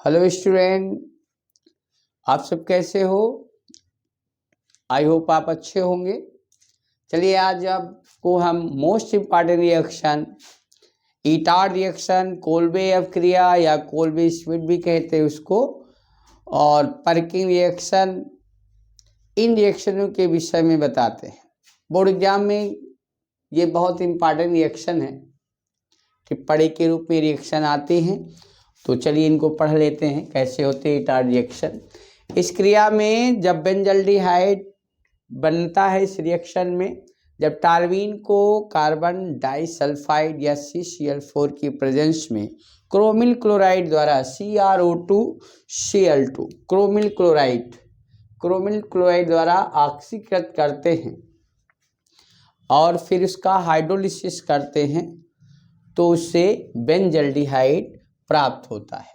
Hello student, आप सब कैसे हो? आई होप आप अच्छे होंगे। चलिए आज आपको हम most important reaction, Etard reaction, Kolbe अवक्रिया या कोल्बे स्मिथ भी कहते हैं उसको, और पर्किंग रिएक्शन, इन रिएक्शनों के विषय में बताते हैं। बोर्ड एग्जाम में ये बहुत इम्पॉर्टेंट रिएक्शन है, टिप्पणी के रूप में रिएक्शन आते हैं। तो चलिए इनको पढ़ लेते हैं कैसे होते हैं ईटार्ड रिएक्शन। इस क्रिया में जब बेंजल्डिहाइड बनता है, इस रिएक्शन में जब टॉल्यूइन को कार्बन डाइसल्फाइड या CCl4 की प्रेजेंस में क्रोमिल क्लोराइड द्वारा CrO2Cl2 क्रोमिल क्लोराइड द्वारा ऑक्सीकृत करते हैं और फिर उसका हाइड्रोलिसिस करते हैं तो उससे बेंजल्डिहाइड प्राप्त होता है।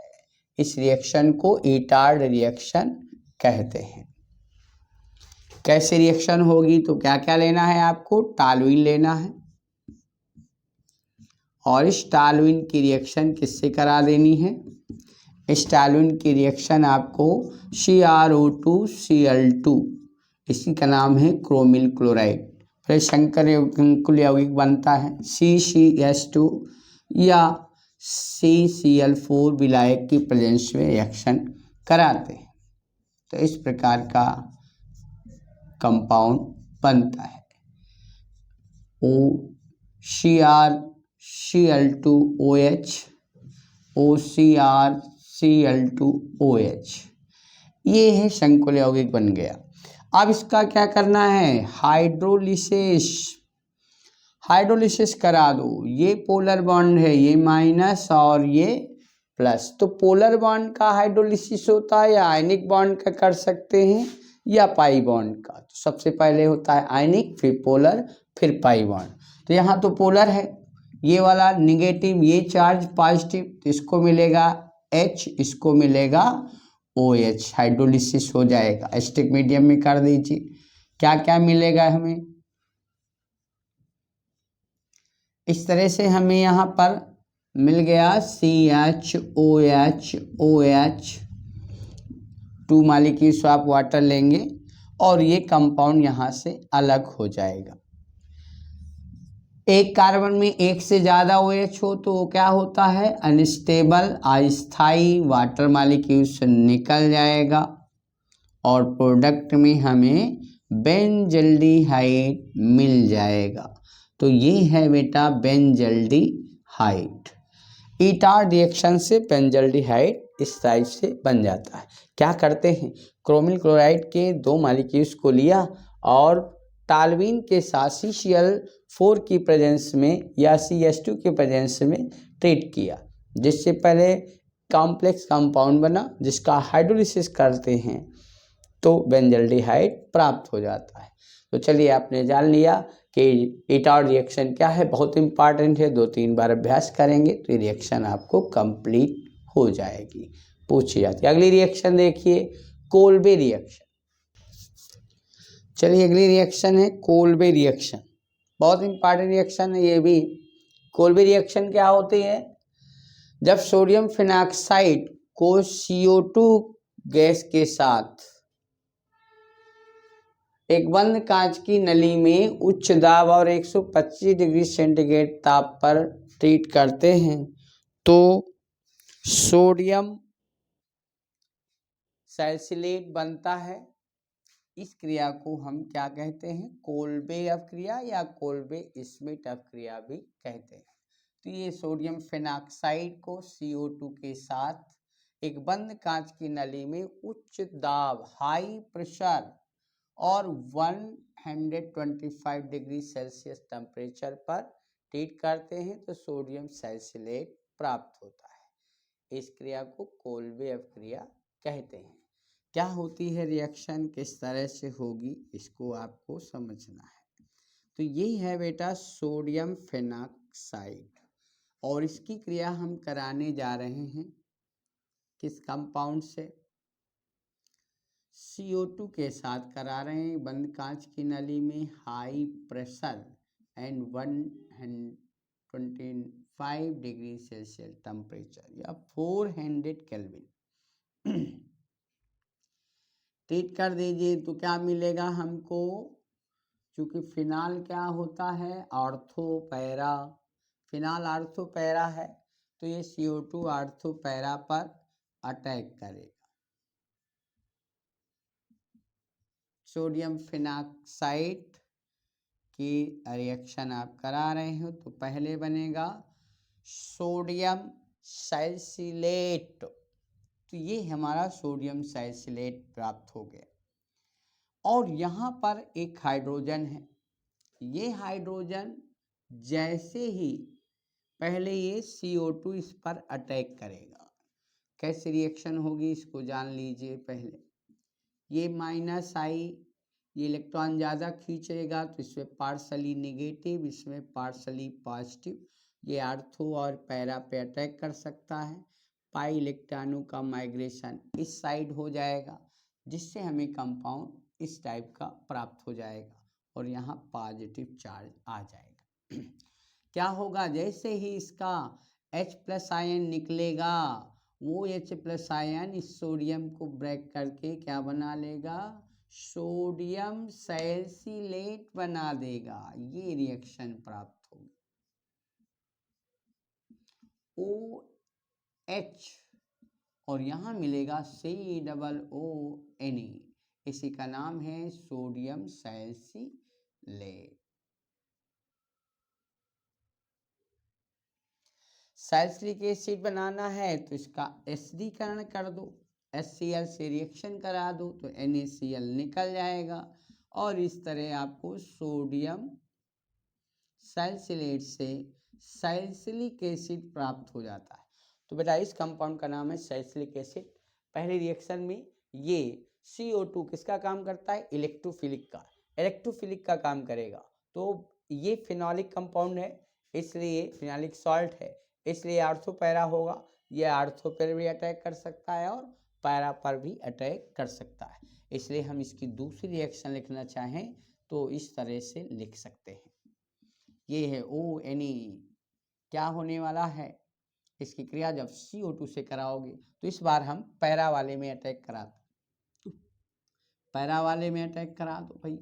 इस रिएक्शन को ईटार्ड रिएक्शन कहते हैं। कैसे रिएक्शन होगी तो क्या क्या लेना है आपको? टॉल्यूइन लेना है और इस टॉल्यूइन की रिएक्शन किससे करा देनी है? इस टॉल्यूइन की रिएक्शन आपको CrO2Cl2, इसी का नाम है क्रोमिल क्लोराइड। फिर शंकर यौगिक बनता है CCS2 या CCl4 विलायक की प्रेजेंस में रिएक्शन कराते हैं। तो इस प्रकार का कंपाउंड बनता है। OCrCl2OH, OCrCl2OH, ये है संकुल यौगिक बन गया। अब इसका क्या करना है? हाइड्रोलिसिस करा दो। ये पोलर बॉन्ड है, ये माइनस और ये प्लस। तो पोलर बॉन्ड का हाइड्रोलिसिस होता है या आयनिक बॉन्ड का कर सकते हैं या पाई बॉन्ड का। तो सबसे पहले होता है आयनिक, फिर पोलर, फिर पाई बॉन्ड। तो यहाँ तो पोलर है, ये वाला निगेटिव, ये चार्ज पॉजिटिव, तो इसको मिलेगा H, इसको मिलेगा OH, हाइड्रोलिसिस हो जाएगा। एसिटिक मीडियम में कर दीजिए। क्या क्या मिलेगा हमें? इस तरह से हमें यहाँ पर मिल गया CHOH, 2 मॉलिक्यूल स्वैप वाटर लेंगे और ये कंपाउंड यहाँ से अलग हो जाएगा। एक कार्बन में एक से ज़्यादा OH हो तो क्या होता है? अनस्टेबल, अस्थाई वाटर मॉलिक्यूल से निकल जाएगा और प्रोडक्ट में हमें बेंजल्डिहाइड मिल जाएगा। तो ये है बेटा बेंजल्डिहाइड। ईटार्ड रिएक्शन से बेंजल्डिहाइड इस टाइप से बन जाता है। क्या करते हैं? क्रोमिल क्लोराइड के 2 मॉलिक्यूल्स को लिया और टॉल्यूइन के साथ CCl4 की प्रेजेंस में या CH2 के प्रेजेंस में ट्रीट किया, जिससे पहले कॉम्प्लेक्स कंपाउंड बना जिसका हाइड्रोलिसिस करते हैं तो बेंजल्डिहाइड प्राप्त हो जाता है। तो चलिए आपने जान लिया कि ईटार्ड रिएक्शन क्या है, बहुत इंपॉर्टेंट है। 2-3 बार अभ्यास करेंगे तो ये रिएक्शन आपको कंप्लीट हो जाएगी, पूछी जाती है। अगली रिएक्शन देखिए, कोल्बे रिएक्शन। चलिए अगली रिएक्शन है कोल्बे रिएक्शन, बहुत इंपॉर्टेंट रिएक्शन है ये भी। कोल्बे रिएक्शन क्या होती है? जब सोडियम फिनॉक्साइड को CO2 गैस के साथ एक बंद कांच की नली में उच्च दाब और 125 डिग्री सेंटीग्रेड ताप पर ट्रीट करते हैं तो सोडियम सैलिसिलेट बनता है। इस क्रिया को हम क्या कहते हैं? कोल्बे अवक्रिया या कोल्बे स्मिथ अवक्रिया भी कहते हैं। तो ये सोडियम फिनॉक्साइड को CO2 के साथ एक बंद कांच की नली में उच्च दाब, हाई प्रेशर और 125 डिग्री सेल्सियस टेम्परेचर पर ट्रीट करते हैं तो सोडियम सैलिसिलेट प्राप्त होता है। इस क्रिया को कोल्बे अवक्रिया कहते हैं। क्या होती है रिएक्शन, किस तरह से होगी, इसको आपको समझना है। तो ये है बेटा सोडियम फिनॉक्साइड और इसकी क्रिया हम कराने जा रहे हैं किस कंपाउंड से? CO2 के साथ करा रहे हैं बंद कांच की नली में, high pressure and 125 degree Celsius temperature या 400 केल्विन। ट्रीट कर दीजिए तो क्या मिलेगा हमको, क्योंकि फिनाल क्या होता है, ortho para, phenol ortho para है, तो ये CO2 ऑर्थो पैरा पर अटैक करेगा। सोडियम फिनाक्साइड की रिएक्शन आप करा रहे हो तो पहले बनेगा सोडियम सैलिसिलेट, तो ये हमारा सोडियम सैलिसिलेट प्राप्त हो गया। और यहाँ पर एक हाइड्रोजन है, ये हाइड्रोजन जैसे ही पहले ये CO2 इस पर अटैक करेगा, कैसे रिएक्शन होगी इसको जान लीजिए पहले। ये माइनस आई, ये इलेक्ट्रॉन ज़्यादा खींचेगा तो इसमें पार्शली नेगेटिव, इसमें पार्शली पॉजिटिव, ये आर्थो और पैरा पे अटैक कर सकता है। पाई इलेक्ट्रॉनों का माइग्रेशन इस साइड हो जाएगा, जिससे हमें कंपाउंड इस टाइप का प्राप्त हो जाएगा और यहाँ पॉजिटिव चार्ज आ जाएगा। क्या होगा, जैसे ही इसका H+ आयन निकलेगा, वो H+ आयन इस सोडियम को ब्रेक करके क्या बना लेगा, सोडियम सैलिसिलेट बना देगा। ये रिएक्शन प्राप्त होगी। OH और यहाँ मिलेगा COONE, इसी का नाम है सोडियम सैलिसिलेट। सैलिसिलिक एसिड बनाना है तो इसका एसिडीकरण कर दो, HCl से रिएक्शन करा दो तो NaCl निकल जाएगा और इस तरह आपको सोडियम सैलिसिलेट से सैलिसिलिक एसिड प्राप्त हो जाता है। तो बेटा इस कंपाउंड का नाम है सैलिसिलिक एसिड। पहले रिएक्शन में ये CO2 किसका काम करता है, इलेक्ट्रोफिलिक का, इलेक्ट्रोफिलिक का काम करेगा। तो ये फिनॉलिक कंपाउंड है, इसलिए फिनॉलिक सॉल्ट है, इसलिए आर्थो पैरा होगा। ये आर्थो पर भी अटैक कर सकता है और पैरा पर भी अटैक कर सकता है, इसलिए हम इसकी दूसरी रिएक्शन लिखना चाहें तो इस तरह से लिख सकते हैं। ये है ONe। क्या होने वाला है, इसकी क्रिया जब CO2 से कराओगे तो इस बार हम पैरा वाले में अटैक कराते, पैरा वाले में अटैक करा दो भाई,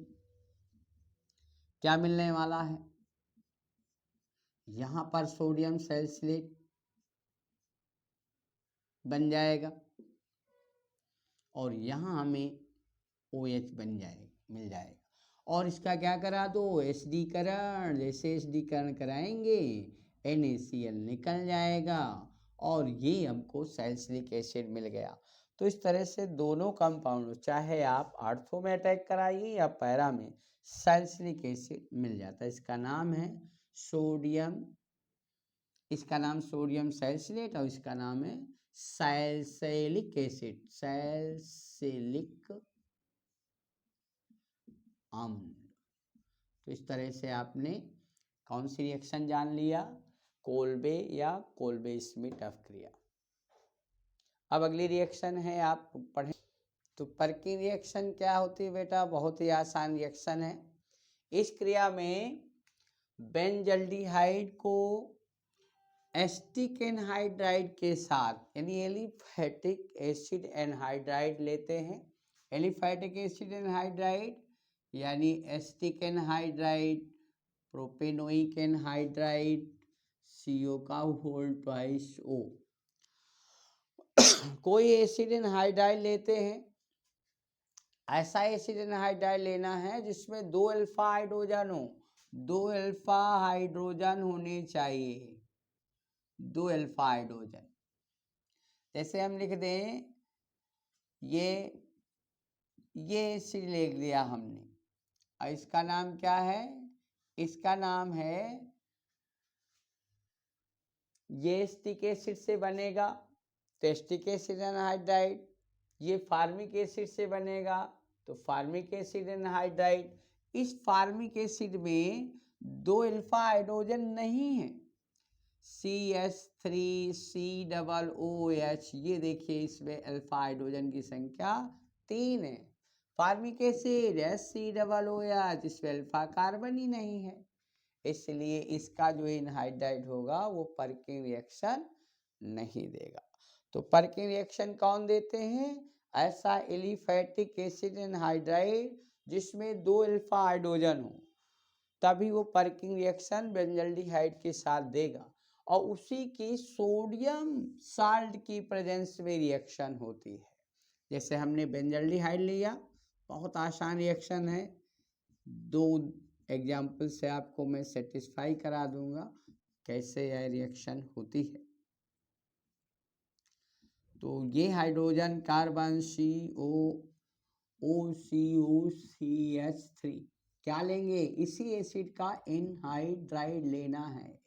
क्या मिलने वाला है, यहाँ पर सोडियम सैलिसिलेट बन जाएगा और यहाँ हमें OH बन जाएगा, मिल जाएगा। और इसका क्या करा दो, एसिडीकरण, जैसे एसिडीकरण कराएंगे NaCl निकल जाएगा और ये हमको सैलिसिलिक एसिड मिल गया। तो इस तरह से दोनों कंपाउंड चाहे आप आर्थो में अटैक कराइए या पैरा में, सैलिसिलिक एसिड मिल जाता है। इसका नाम है सोडियम, इसका नाम सोडियम सैलिसिलेट और इसका नाम है सैलिसिलिक एसिड, सैलिसिलिक अम्ल। तो इस तरह से आपने कौन सी रिएक्शन जान लिया, कोल्बे या कोल्बे स्मिथ अपक्रिया। अब अगली रिएक्शन है, आप पढ़ें तो पर्किन रिएक्शन क्या होती है बेटा, बहुत ही आसान रिएक्शन है। इस क्रिया में बेंजल्डिहाइड को एसिटिक एनहाइड्राइड के साथ यानी एलिफैटिक एसिड एनहाइड्राइड लेते हैं। एलिफैटिक एसिड एनहाइड्राइड यानी acetic anhydride, propanoic anhydride, CO का होल ट्वाइस O, कोई एसिड एनहाइड्राइड लेते हैं। ऐसा एसिड एनहाइड्राइड लेना है जिसमें 2 अल्फा हाइड्रोजन हो, 2 अल्फा हाइड्रोजन होने चाहिए, 2 अल्फा हाइड्रोजन। जैसे हम लिख दें ये एसिड लिख दिया हमने और इसका नाम क्या है, इसका नाम है, ये एसिटिक एसिड से बनेगा तो एसिटिक एसिड एनहाइड्राइड, ये फार्मिक एसिड से बनेगा तो फार्मिक एसिड एनहाइड्राइड। इस फार्मिक एसिड में 2 अल्फा हाइड्रोजन नहीं है, CH3COOH, ये देखिए इसमें अल्फा हाइड्रोजन की संख्या 3 है। फार्मिक एसिड HCOOH, इसमें अल्फा कार्बन ही नहीं है, इसलिए इसका जो एनहाइड्राइड होगा वो पर्किन रिएक्शन नहीं देगा। तो पर्किंग रिएक्शन कौन देते हैं? ऐसा एलिफैटिक एसिड एनहाइड्राइड जिसमें 2 अल्फा हाइड्रोजन हो, तभी वो पर्किंग रिएक्शन बेंजल्डिहाइड के साथ देगा, और उसी की सोडियम साल्ट की प्रेजेंस में रिएक्शन होती है। जैसे हमने बेंजल्डिहाइड लिया, बहुत आसान रिएक्शन है, 2 एग्जाम्पल से आपको मैं सेटिस्फाई करा दूंगा कैसे यह रिएक्शन होती है। तो ये हाइड्रोजन कार्बन COCH3 क्या लेंगे? इसी एसिड का एनहाइड्राइड लेना है।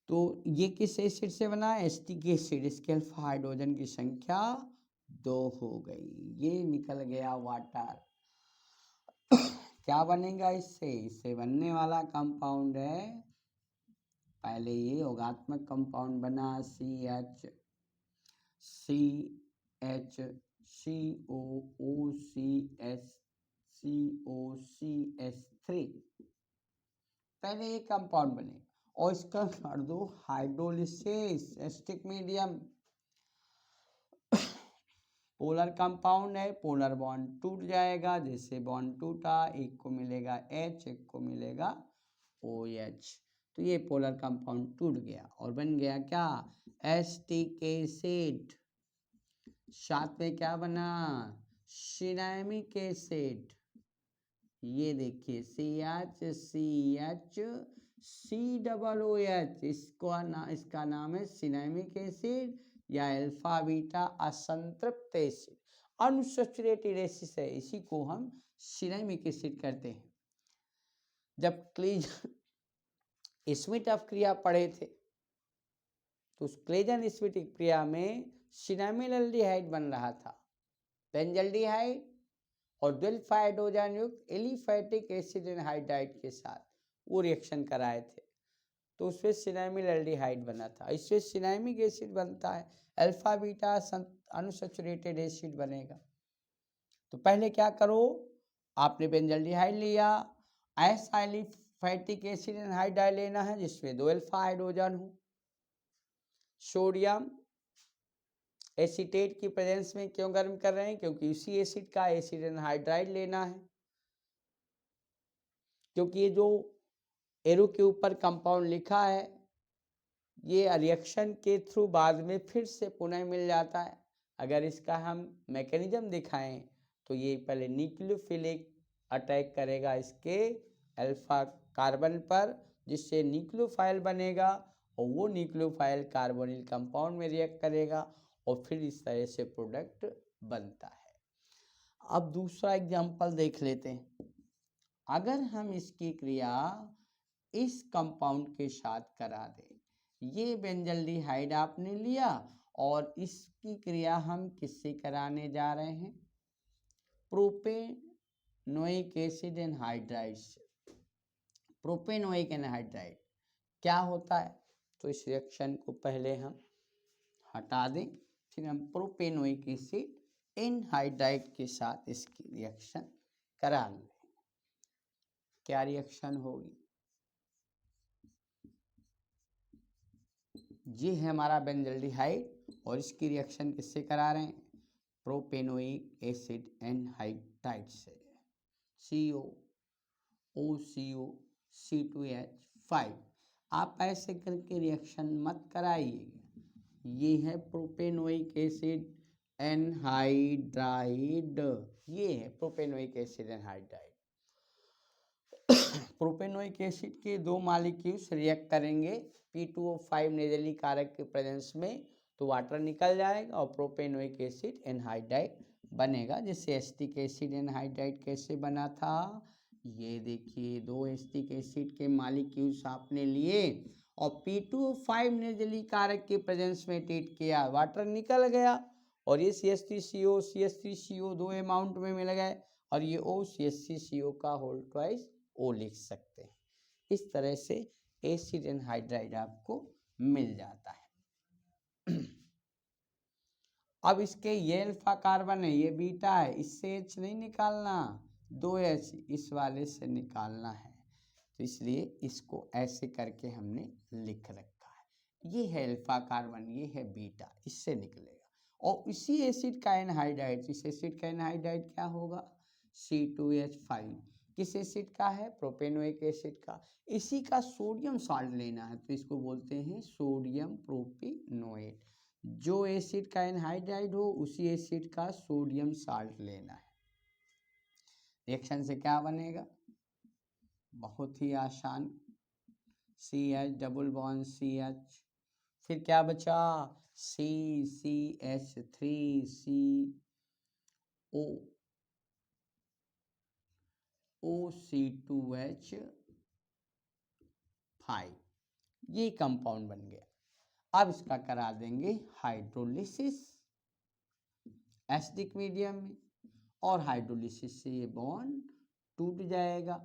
तो ये किस एसिड से बना है? Acetic acid. इसके अल्फा हाइड्रोजन की संख्या 2 हो गई, ये निकल गया वाटर। क्या बनेगा इससे? इससे बनने वाला कंपाउंड है, पहले ये योगात्मक कंपाउंड बना CHCOOCH3, पहले ये कंपाउंड बने और इसका कर दो hydrolysis, acetic medium, polar compound है, पोलर बॉन्ड टूट जाएगा, जैसे बॉन्ड टूटा, एक को मिलेगा H, एक को मिलेगा OH, तो ये पोलर कंपाउंड टूट गया और बन गया क्या? Acetic acid. साथ में क्या बना? Cinnamic acid. ये देखिए CHCHCOOH, इसका नाम है सिनेमिक एसिड या अल्फा बीटा असंतृप्त एसिड, अनसैचुरेटेड एसिड है, इसी को हम सिनेमिक एसिड कहते हैं। जब क्लीजन स्मिथ क्रिया पढ़े थे तो उस क्लीजन स्मिथ क्रिया में सिनेमिलल्डिहाइड बन रहा था, बेंजल्डिहाइड और 2 अल्फा हाइड्रोजन युक्त एलिफैटिक एसिड एनहाइड्राइड के साथ वो रिएक्शन कराए थे, तो उसमें सिनेमिलल्डिहाइड बना था। इससे सिनेमिक एसिड बनता है, अल्फा बीटा अनसैचुरेटेड एसिड बनेगा। तो पहले क्या करो, आपने बेंजल्डिहाइड लिया, ऐसा एलिफैटिक एसिड एनहाइड्राइड लेना है जिसमें 2 अल्फा हाइड्रोजन हो, सोडियम एसीटेट की प्रेजेंस में क्यों गर्म कर रहे हैं? क्योंकि उसी एसिड का एसिड एनहाइड्राइड लेना है, क्योंकि ये जो एरो के ऊपर कंपाउंड लिखा है ये रिएक्शन के थ्रू बाद में फिर से पुनः मिल जाता है। अगर इसका हम मैकेनिज्म दिखाएं तो ये पहले न्यूक्लियोफिलिक अटैक करेगा इसके अल्फा कार्बन पर, जिससे न्यूक्लियोफाइल बनेगा और वो न्यूक्लियोफाइल कार्बोनिल कंपाउंड में रिएक्ट करेगा और फिर इस तरह से प्रोडक्ट बनता है। अब दूसरा एग्जांपल देख लेते हैं। अगर हम इसकी क्रिया इस कंपाउंड के साथ करा दें, ये बेंजल्डिहाइड आपने लिया और इसकी क्रिया हम किससे कराने जा रहे हैं? प्रोपेनोइक एसिड एनहाइड्राइड से। प्रोपेनोइक एनहाइड्राइड क्या होता है? तो इस रिएक्शन को पहले हम हटा दें, फिर हम प्रोपेनोइक एसिड एनहाइड्राइड के साथ इसकी रिएक्शन करा लें। क्या रिएक्शन होगी? ये है हमारा बेंजल्डिहाइड और इसकी रिएक्शन किससे करा रहे हैं? प्रोपेनोइक एसिड एनहाइड्राइड से, COOCH2H5। आप ऐसे करके रिएक्शन मत कराइएगा। ये है प्रोपेनोइक एसिड एनहाइड्राइड, ये है propanoic acid anhydride. Propanoic acid के 2 मॉलिक्यूल्स रिएक्ट करेंगे P2O5 नेजली कारक के प्रेजेंस में, तो वाटर निकल जाएगा और प्रोपेनोइक एसिड एनहाइड्राइड बनेगा। जिससे एसिटिक एसिड एनहाइड्राइड कैसे बना था? ये देखिए 2 एसिटिक एसिड के मॉलिक्यूल्स आपने लिए और P2O5 नेजली कारक के प्रेजेंस में ट्रीट किया, वाटर निकल गया और ये CH3CO 2 अमाउंट में मिल गए और ये O CH3CO का होल ट्वाइस O लिख सकते हैं। इस तरह से एसिड एनहाइड्राइड आपको मिल जाता है। अब इसके ये अल्फा कार्बन है, ये बीटा है, इससे H नहीं निकालना, 2H इस वाले से निकालना है, तो इसलिए इसको ऐसे करके हमने लिख रखा है। ये है अल्फा कार्बन, ये है बीटा, इससे निकलेगा। और इसी एसिड का एनहाइड्राइड, इस एसिड का एनहाइड्राइड क्या होगा, C2H5। किस एसिड का है, प्रोपेनोइक एसिड का। इसी का सोडियम साल्ट लेना है तो इसको बोलते हैं सोडियम प्रोपेनोएट। जो एसिड का एनहाइड्राइड हो उसी एसिड का सोडियम साल्ट लेना है। रिएक्शन से क्या बनेगा, बहुत ही आसान, CH डबल बॉन्ड CH, फिर क्या बचा, CH3CO OC2H5, ये कंपाउंड बन गया। अब इसका करा देंगे हाइड्रोलिसिस एसिडिक मीडियम में, और हाइड्रोलिसिस से ये बॉन्ड टूट जाएगा।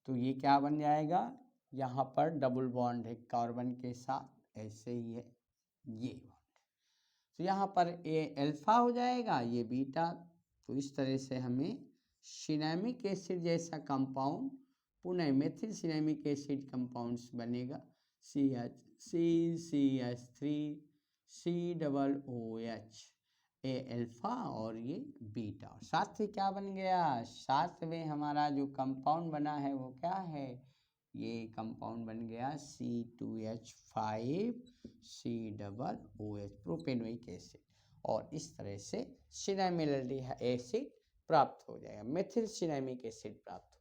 तो ये क्या बन जाएगा, यहाँ पर डबल बॉन्ड है कार्बन के साथ, ऐसे ही है ये बॉन्ड, तो यहाँ पर ये अल्फा हो जाएगा, ये बीटा। तो इस तरह से हमें सिनेमिक एसिड जैसा कंपाउंड, पुनः मेथिल सिनेमिक एसिड कंपाउंड्स बनेगा, CH3COOH, ए अल्फा और ये बीटा। साथ ही क्या बन गया, साथ में हमारा जो कंपाउंड बना है वो क्या है, ये कंपाउंड बन गया C2H5COOH, प्रोपेनोइक एसिड। और इस तरह से सिनेमिक एसिड प्राप्त हो जाएगा, मेथिल सिनेमिक एसिड प्राप्त होगा।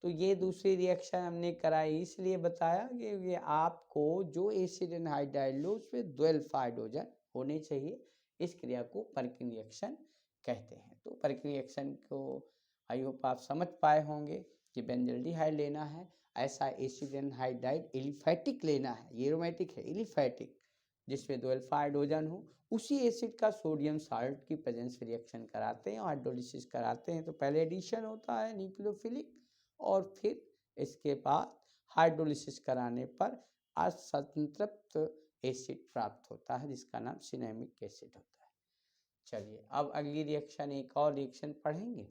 तो ये दूसरी रिएक्शन हमने कराई, इसलिए बताया कि ये आपको जो एसिड एनहाइड्राइड लो उसमें 2 अल्फा हाइड्रोजन होने चाहिए। इस क्रिया को परकिन रिएक्शन कहते हैं। तो परकिन रिएक्शन को आई होप आप समझ पाए होंगे कि बेंजल्डिहाइड लेना है, ऐसा एसिड एनहाइड्राइड एलिफैटिक लेना है, ये एरोमेटिक है एलिफैटिक, जिसमें 2 अल्फा हाइड्रोजन हो, उसी एसिड का सोडियम साल्ट की प्रेजेंस में रिएक्शन कराते हैं और हाइड्रोलिसिस कराते हैं। तो पहले एडिशन होता है न्यूक्लियोफिलिक, और फिर इसके बाद हाइड्रोलिसिस कराने पर असंतृप्त एसिड प्राप्त होता है जिसका नाम सिनेमिक एसिड होता है। चलिए अब अगली रिएक्शन, एक और रिएक्शन पढ़ेंगे,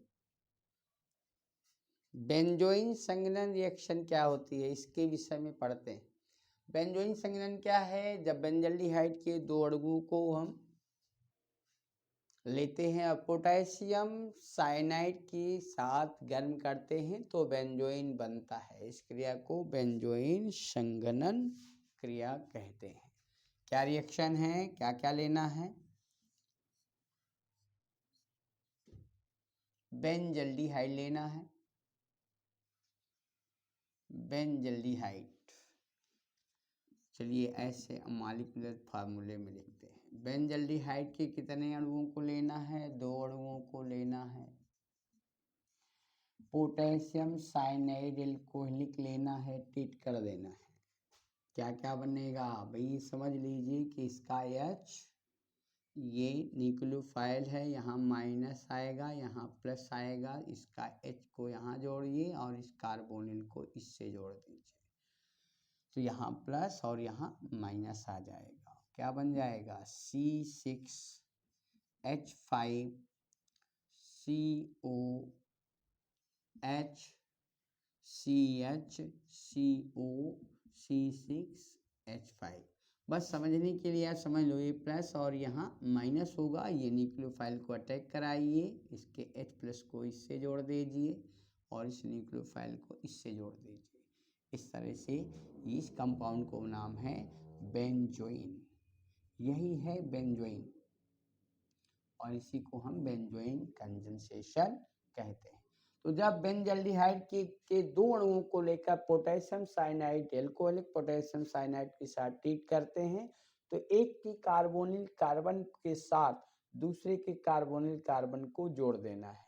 बेंजोइन संघनन रिएक्शन क्या होती है, इसके विषय में पढ़ते हैं। बेंजोइन संघनन क्या है, जब बेंजल्डिहाइड के 2 अणुओं को हम लेते हैं और पोटेशियम साइनाइड के साथ गर्म करते हैं तो बेंजोइन बनता है। इस क्रिया को बेंजोइन संघनन क्रिया कहते हैं। क्या रिएक्शन है, क्या क्या लेना है, बेंजल्डिहाइड लेना है, बेंजल्डिहाइड। चलिए ऐसे मॉलिक्यूलर फार्मूले में लिखते हैं। बेंजल्डिहाइड के कितने अणुओं को लेना है, 2 अणुओं को लेना है। पोटेशियम साइनाइड एल्कोहलिक लेना है, ट्रीट कर देना है। क्या क्या बनेगा भाई, समझ लीजिए कि इसका H, ये न्यूक्लियोफाइल है, यहाँ माइनस आएगा, यहाँ प्लस आएगा, इसका H को यहाँ जोड़िए और इस कार्बोनिल को इससे जोड़ दीजिए, तो यहाँ प्लस और यहाँ माइनस आ जाएगा। क्या बन जाएगा, C6H5COCHCOC6H5। बस समझने के लिए आप समझ लो, ये प्लस और यहाँ माइनस होगा, ये न्यूक्लियोफाइल को अटैक कराइए, इसके H प्लस को इससे जोड़ दीजिए और इस न्यूक्लियोफाइल को इससे जोड़ दीजिए। इस तरह से इस कंपाउंड को नाम है बेंजोइन, यही है बेंजोइन, और इसी को हम बेंजोइन कंडेंसेशन कहते हैं। तो जब बेंजल्डिहाइड के 2 अणुओं को लेकर potassium cyanide alcoholic potassium cyanide के साथ ट्रीट करते हैं तो एक की कार्बोनिल कार्बन के साथ दूसरे के कार्बोनिल कार्बन को जोड़ देना है,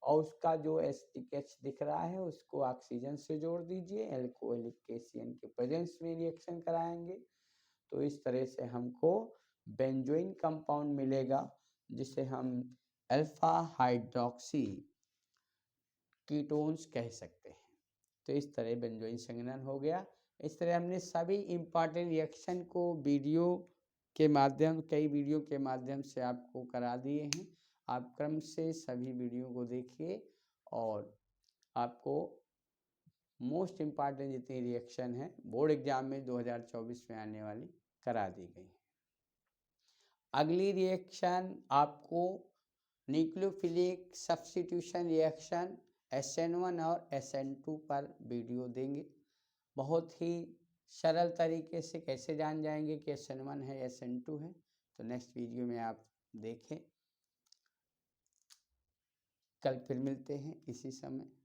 और उसका जो एच दिख रहा है उसको ऑक्सीजन से जोड़ दीजिए, एल्कोहलिक केसीएन के प्रेजेंस में रिएक्शन कराएंगे। तो इस तरह से हमको बेंजोइन कंपाउंड मिलेगा जिसे हम अल्फा हाइड्रोक्सी कीटोन्स कह सकते हैं। तो इस तरह बेंजोइन संघनन हो गया। इस तरह हमने सभी इम्पॉर्टेंट रिएक्शन को वीडियो के माध्यम, कई वीडियो के माध्यम से आपको करा दिए हैं। आप क्रम से सभी वीडियो को देखिए और आपको मोस्ट इम्पॉर्टेंट जितनी रिएक्शन है बोर्ड एग्जाम में 2024 में आने वाली करा दी गई। अगली रिएक्शन आपको न्यूक्लियोफिलिक सब्स्टिट्यूशन रिएक्शन SN1 और SN2 पर वीडियो देंगे। बहुत ही सरल तरीके से कैसे जान जाएंगे कि SN1 है SN2 है, तो नेक्स्ट वीडियो में आप देखें। कल फिर मिलते हैं इसी समय।